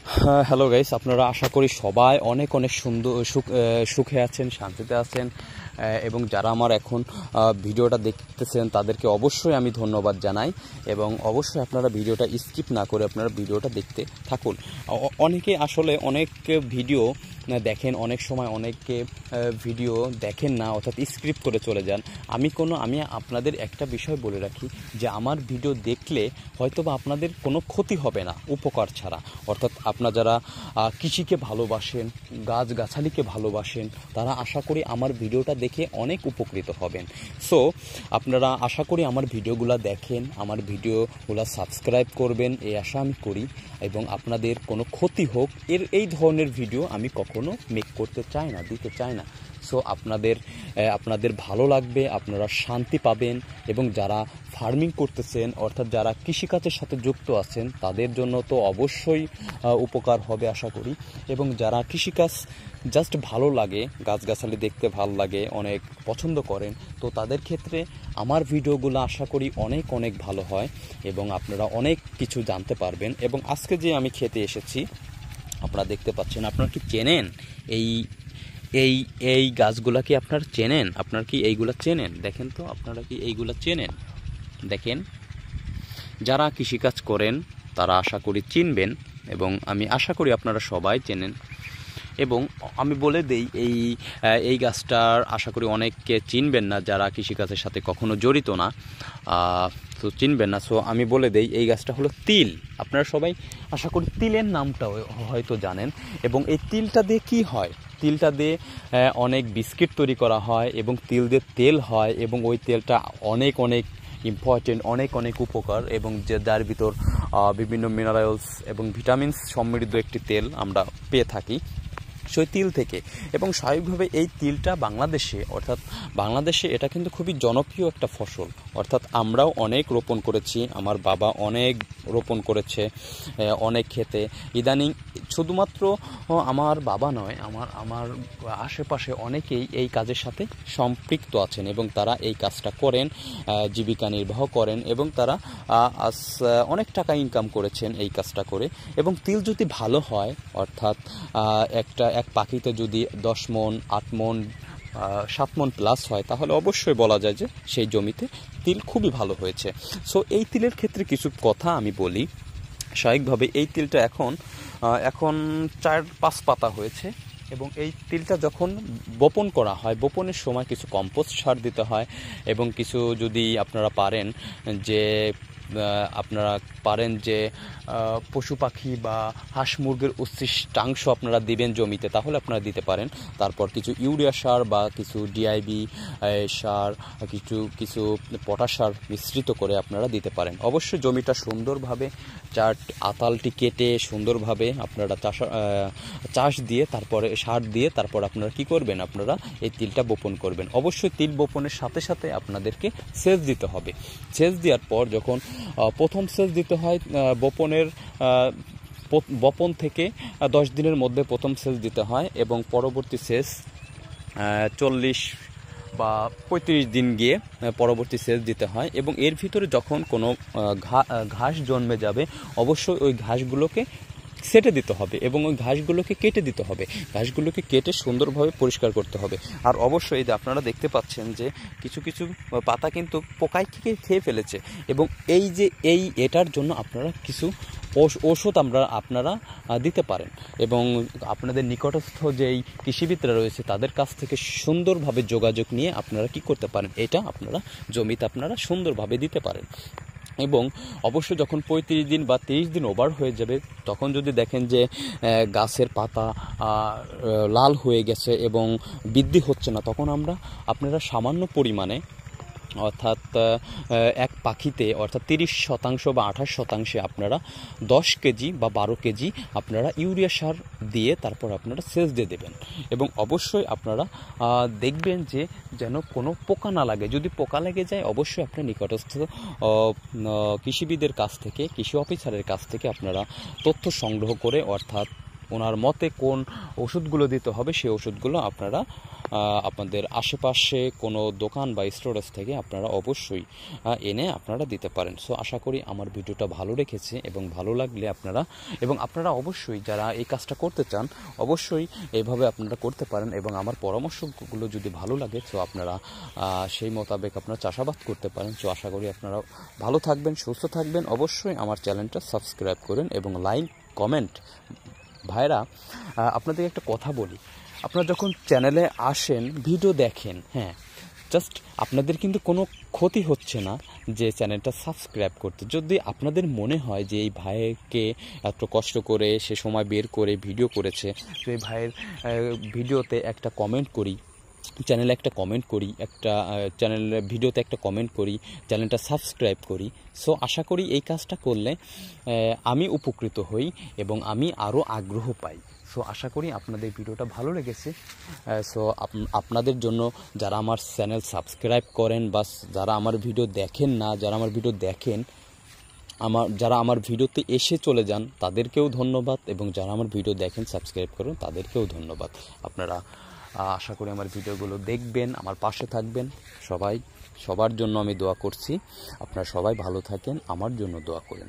Hello guys, আপনারা আশা করি সবাই অনেক অনেক সুন্দর সুখে আছেন, শান্তিতে আছেন। এবং যারা আমার এখন ভিডিওটা দেখতেছেন তাদেরকে অবশ্যই আমি ধন্যবাদ জানাই। এবং অবশ্যই আপনারা ভিডিওটা স্কিপ না করে আপনারা ভিডিওটা দেখতে থাকুন। অনেকে আসলে অনেক ভিডিও দেখেন, অনেক সময় অনেকে ভিডিও দেখেন না, অর্থাৎ স্ক্রিপ্ট করে চলে যান। আমি আপনাদের একটা বিষয় বলে রাখি যে আমার ভিডিও দেখলে হয়তোবা আপনাদের কোনো ক্ষতি হবে না উপকার ছাড়া। অর্থাৎ আপনারা যারা কৃষিকে ভালোবাসেন, গাছগাছালিকে ভালোবাসেন, তারা আশা করি আমার ভিডিওটা দেখে অনেক উপকৃত হবেন। সো আপনারা আশা করি আমার ভিডিওগুলো দেখেন, আমার ভিডিওগুলো সাবস্ক্রাইব করবেন, এই আশা আমি করি। এবং আপনাদের কোনো ক্ষতি হোক এই ধরনের ভিডিও আমি কখনো মেক করতে চাই না, দিতে চাই না। সো আপনাদের ভালো লাগবে, আপনারা শান্তি পাবেন। এবং যারা ফার্মিং করতেছেন, অর্থাৎ যারা কৃষিকাজের সাথে যুক্ত আছেন, তাদের জন্য তো অবশ্যই উপকার হবে আশা করি। এবং যারা কৃষিকাজ জাস্ট ভালো লাগে, গাছগাছালি দেখতে ভালো লাগে, অনেক পছন্দ করেন, তো তাদের ক্ষেত্রে আমার ভিডিওগুলো আশা করি অনেক অনেক ভালো হয় এবং আপনারা অনেক কিছু জানতে পারবেন। এবং আজকে যে আমি খেতে এসেছি আপনারা দেখতে পাচ্ছেন, আপনারা কি চেনেন এই এই এই গাছগুলা? কি আপনারা চেনেন? আপনারা কি এইগুলা চেনেন? দেখেন তো, আপনারা কি এইগুলা চেনেন? দেখেন, যারা কৃষিকাজ করেন তারা আশা করি চিনবেন এবং আমি আশা করি আপনারা সবাই চেনেন। এবং আমি বলে দেই, এই গাছটার আশা করি অনেককে চিনবেন না, যারা কৃষিকাজের সাথে কখনো জড়িত না, তো চিনবেন না। সো আমি বলে দেই, এই গাছটা হলো তিল। আপনারা সবাই আশা করি তিলের নামটা হয়তো জানেন। এবং এই তিলটা দিয়ে কী হয়? তিলটা দিয়ে অনেক বিস্কিট তৈরি করা হয় এবং তিল দিয়ে তেল হয় এবং ওই তেলটা অনেক অনেক ইম্পর্টেন্ট, অনেক অনেক উপকার এবং যার ভিতর বিভিন্ন মিনারেলস এবং ভিটামিনস সমৃদ্ধ একটি তেল আমরা পেয়ে থাকি সেই তিল থেকে। এবং স্বাভাবিকভাবে এই তিলটা বাংলাদেশে এটা কিন্তু খুবই জনপ্রিয় একটা ফসল। অর্থাৎ আমরাও অনেক রোপণ করেছি, আমার বাবা অনেক রোপণ করেছে অনেক ক্ষেতে। ইদানিং শুধুমাত্র আমার বাবা নয়, আমার আশেপাশে অনেকেই এই কাজের সাথে সম্পৃক্ত আছেন এবং তারা এই কাজটা করেন, জীবিকা নির্বাহ করেন এবং তারা অনেক টাকা ইনকাম করেছেন এই কাজটা করে। এবং তিল যদি ভালো হয়, অর্থাৎ এক পাখিতে যদি 10 মণ 8 মণ 7 মণ প্লাস হয়, তাহলে অবশ্যই বলা যায় যে সেই জমিতে তিল খুবই ভালো হয়েছে। সো এই তিলের ক্ষেত্রে কিছু কথা আমি বলি। স্বাভাবিকভাবে এই তিলটা এখন 4-5 পাতা হয়েছে এবং এই তিলটা যখন বপন করা হয়, বপনের সময় কিছু কম্পোস্ট সার দিতে হয় এবং কিছু যদি আপনারা পারেন যে পশু পাখি বা হাঁস মুরগির উচ্ছিষ্টাংশ আপনারা দিবেন জমিতে, তাহলে আপনারা দিতে পারেন। তারপর কিছু ইউরিয়া সার বা কিছু ডিআইবি সার, কিছু পটাশ সার মিশ্রিত করে আপনারা দিতে পারেন। অবশ্যই জমিটা সুন্দরভাবে আতালটি কেটে সুন্দরভাবে আপনারা চাষ দিয়ে, তারপরে সার দিয়ে, তারপর আপনারা কি করবেন? আপনারা এই তিলটা বপন করবেন। অবশ্যই তিল বপনের সাথে সাথে আপনাদেরকে সেচ দিতে হবে। সেচ দেওয়ার পর যখন প্রথম সেচ দিতে হয়, বপন থেকে 10 দিনের মধ্যে প্রথম সেচ দিতে হয় এবং পরবর্তী সেচ 40 বা 35 দিন গিয়ে পরবর্তী সেচ দিতে হয়। এবং এর ভিতরে যখন কোনো ঘাস জন্মে যাবে, অবশ্যই ওই ঘাসগুলোকে সেটে দিতে হবে এবং ওই ঘাসগুলোকে কেটে দিতে হবে। ঘাসগুলোকে কেটে সুন্দরভাবে পরিষ্কার করতে হবে। আর অবশ্যই যে আপনারা দেখতে পাচ্ছেন যে কিছু কিছু পাতা কিন্তু পোকায় খেয়ে ফেলেছে এবং এটার জন্য আপনারা কিছু ওষুধ আপনারা দিতে পারেন এবং আপনাদের নিকটস্থ যেই কৃষিবিদরা রয়েছে তাদের কাছ থেকে সুন্দরভাবে যোগাযোগ নিয়ে আপনারা কি করতে পারেন? এটা আপনারা জমিতে আপনারা সুন্দরভাবে দিতে পারেন। এবং অবশ্যই যখন 35 দিন বা 30 দিন ওভার হয়ে যাবে, তখন যদি দেখেন যে গাছের পাতা লাল হয়ে গেছে এবং বৃদ্ধি হচ্ছে না, তখন আপনারা সামান্য পরিমাণে, অর্থাৎ এক পাখিতে অর্থাৎ 30% বা 28% আপনারা 10 কেজি বা 12 কেজি আপনারা ইউরিয়া সার দিয়ে তারপর আপনারা সেচ দিয়ে দেবেন। এবং অবশ্যই আপনারা দেখবেন যে যেন কোনো পোকা না লাগে। যদি পোকা লেগে যায়, অবশ্যই আপনার নিকটস্থ কৃষিবিদের কাছ থেকে, কৃষি অফিসারের কাছ থেকে আপনারা তথ্য সংগ্রহ করে, অর্থাৎ ওনার মতে কোন ওষুধগুলো দিতে হবে সেই ওষুধগুলো আপনারা আপনাদের আশেপাশে কোনো দোকান বা স্টোরেজ থেকে আপনারা অবশ্যই এনে আপনারা দিতে পারেন। সো আশা করি আমার ভিডিওটা ভালো রেখেছে এবং ভালো লাগলে আপনারা অবশ্যই যারা এই কাজটা করতে চান অবশ্যই এইভাবে আপনারা করতে পারেন, এবং আমার পরামর্শগুলো যদি ভালো লাগে তো আপনারা সেই মোতাবেক আপনারা চাষাবাদ করতে পারেন। সো আশা করি আপনারা ভালো থাকবেন, সুস্থ থাকবেন। অবশ্যই আমার চ্যানেলটা সাবস্ক্রাইব করেন এবং লাইক কমেন্ট। ভাইরা, আপনাদের একটা কথা বলি, আপনারা যখন চ্যানেলে আসেন ভিডিও দেখেন, হ্যাঁ, জাস্ট আপনাদের কিন্তু কোনো ক্ষতি হচ্ছে না যে চ্যানেলটা সাবস্ক্রাইব করতে। যদি আপনাদের মনে হয় যে এই ভাইকে এত কষ্ট করে সে সময় বের করে ভিডিও করেছে, তো এই ভাইয়ের ভিডিওতে একটা কমেন্ট করি, চ্যানেলে একটা কমেন্ট করি, একটা চ্যানেলে ভিডিওতে একটা কমেন্ট করি, চ্যানেলটা সাবস্ক্রাইব করি। সো আশা করি এই কাজটা করলে আমি উপকৃত হই এবং আমি আরও আগ্রহ পাই। সো আশা করি আপনাদের ভিডিওটা ভালো লেগেছে। সো আপনাদের জন্য যারা আমার চ্যানেল সাবস্ক্রাইব করেন বা যারা আমার ভিডিও দেখেন না, যারা আমার ভিডিও দেখেন, যারা আমার ভিডিওতে এসে চলে যান তাদেরকেও ধন্যবাদ, এবং যারা আমার ভিডিও দেখেন সাবস্ক্রাইব করেন তাদেরকেও ধন্যবাদ। আপনারা আশা করি আমার ভিডিওগুলো দেখবেন, আমার পাশে থাকবেন। সবার জন্য আমি দোয়া করছি। আপনারা সবাই ভালো থাকেন, আমার জন্য দোয়া করেন।